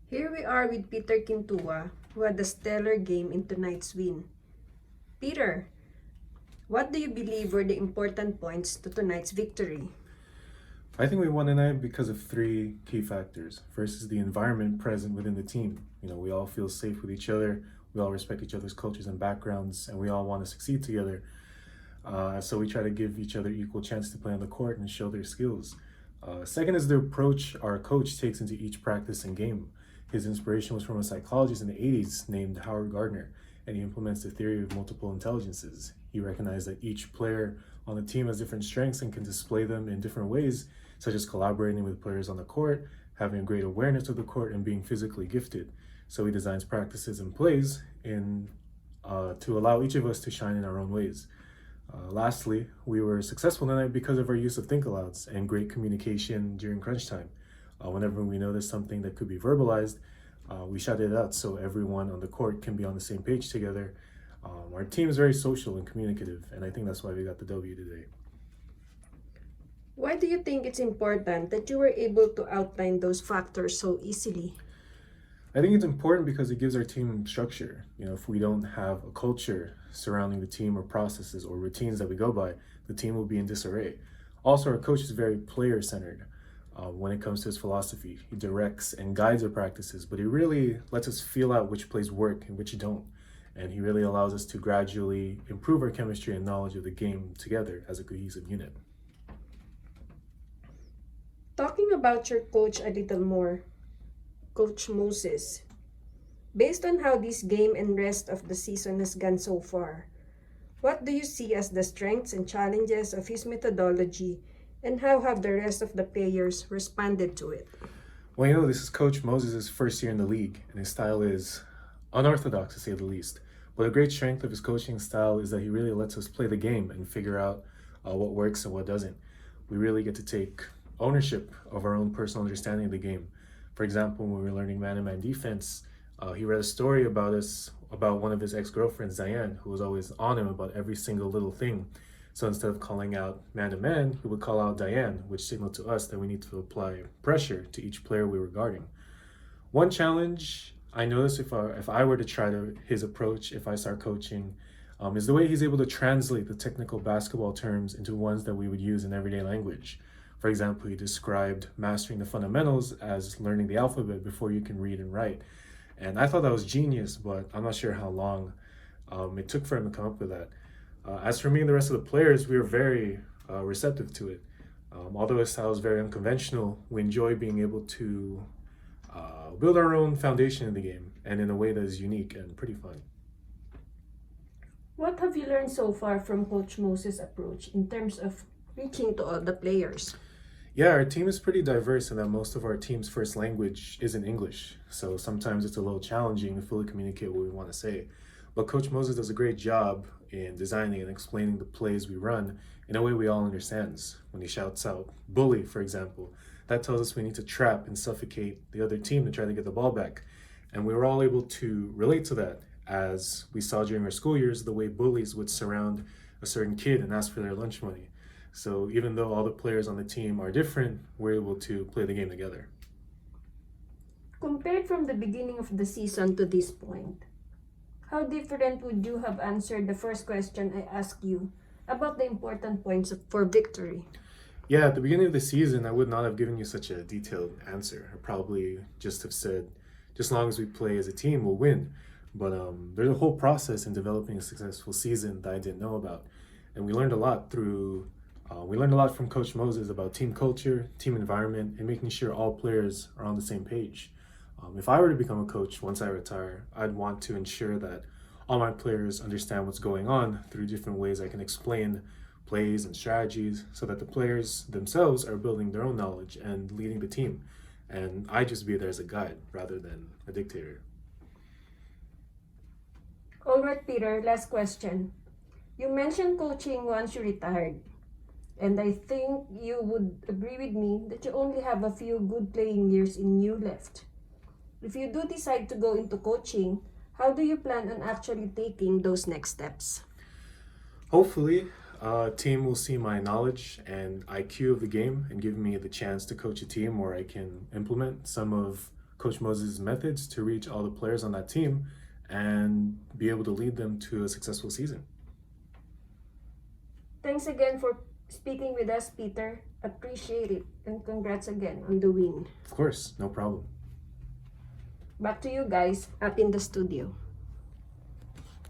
Here we are with Peter Quintua, who had a stellar game in tonight's win. Peter, what do you believe were the important points to tonight's victory? I think we won tonight because of three key factors. First is the environment present within the team. We all feel safe with each other, we all respect each other's cultures and backgrounds, and we all want to succeed together. So we try to give each other equal chance to play on the court and show their skills. Second is the approach our coach takes into each practice and game. His inspiration was from a psychologist in the 80s named Howard Gardner, and he implements the theory of multiple intelligences. He recognized that each player on the team has different strengths and can display them in different ways, such as collaborating with players on the court, having a great awareness of the court, and being physically gifted. So he designs practices and plays to allow each of us to shine in our own ways. Lastly, we were successful tonight because of our use of think alouds and great communication during crunch time. Whenever we notice something that could be verbalized, we shout it out so everyone on the court can be on the same page together. Our team is very social and communicative, and I think that's why we got the W today. Why do you think it's important that you were able to outline those factors so easily? I think it's important because it gives our team structure. If we don't have a culture surrounding the team or processes or routines that we go by, the team will be in disarray. Also, our coach is very player centered when it comes to his philosophy. He directs and guides our practices, but he really lets us feel out which plays work and which don't. And he really allows us to gradually improve our chemistry and knowledge of the game together as a cohesive unit. Talking about your coach a little more, Coach Moses, based on how this game and rest of the season has gone so far, what do you see as the strengths and challenges of his methodology, and how have the rest of the players responded to it? Well, this is Coach Moses' first year in the league, and his style is unorthodox to say the least. But a great strength of his coaching style is that he really lets us play the game and figure out what works and what doesn't. We really get to take ownership of our own personal understanding of the game. For example, when we were learning man-to-man defense, he read a story about one of his ex-girlfriends, Diane, who was always on him about every single little thing. So instead of calling out man-to-man, he would call out Diane, which signaled to us that we need to apply pressure to each player we were guarding. One challenge I noticed if I were to try his approach, if I start coaching, is the way he's able to translate the technical basketball terms into ones that we would use in everyday language. For example, he described mastering the fundamentals as learning the alphabet before you can read and write. And I thought that was genius, but I'm not sure how long it took for him to come up with that. As for me and the rest of the players, we were very receptive to it. Although his style is very unconventional, we enjoy being able to build our own foundation in the game and in a way that is unique and pretty fun. What have you learned so far from Coach Moses' approach in terms of reaching to all the players? Yeah, our team is pretty diverse in that most of our team's first language isn't English. So sometimes it's a little challenging to fully communicate what we want to say. But Coach Moses does a great job in designing and explaining the plays we run in a way we all understands. When he shouts out bully, for example, that tells us we need to trap and suffocate the other team to try to get the ball back. And we were all able to relate to that, as we saw during our school years the way bullies would surround a certain kid and ask for their lunch money. So even though all the players on the team are different, we're able to play the game together. Compared from the beginning of the season to this point, how different would you have answered the first question I asked you about the important points for victory? Yeah, at the beginning of the season, I would not have given you such a detailed answer. I probably just have said, just as long as we play as a team, we'll win. But there's a whole process in developing a successful season that I didn't know about. And we learned a lot from Coach Moses about team culture, team environment, and making sure all players are on the same page. If I were to become a coach once I retire, I'd want to ensure that all my players understand what's going on through different ways I can explain plays and strategies so that the players themselves are building their own knowledge and leading the team. And I just be there as a guide rather than a dictator. All right, Peter, last question. You mentioned coaching once you retired, and I think you would agree with me that you only have a few good playing years in you left. If you do decide to go into coaching, how do you plan on actually taking those next steps? Hopefully, a team will see my knowledge and IQ of the game and give me the chance to coach a team where I can implement some of Coach Moses' methods to reach all the players on that team and be able to lead them to a successful season. Thanks again for speaking with us, Peter. Appreciate it, and congrats again on the win. Of course, no problem. Back to you guys up in the studio.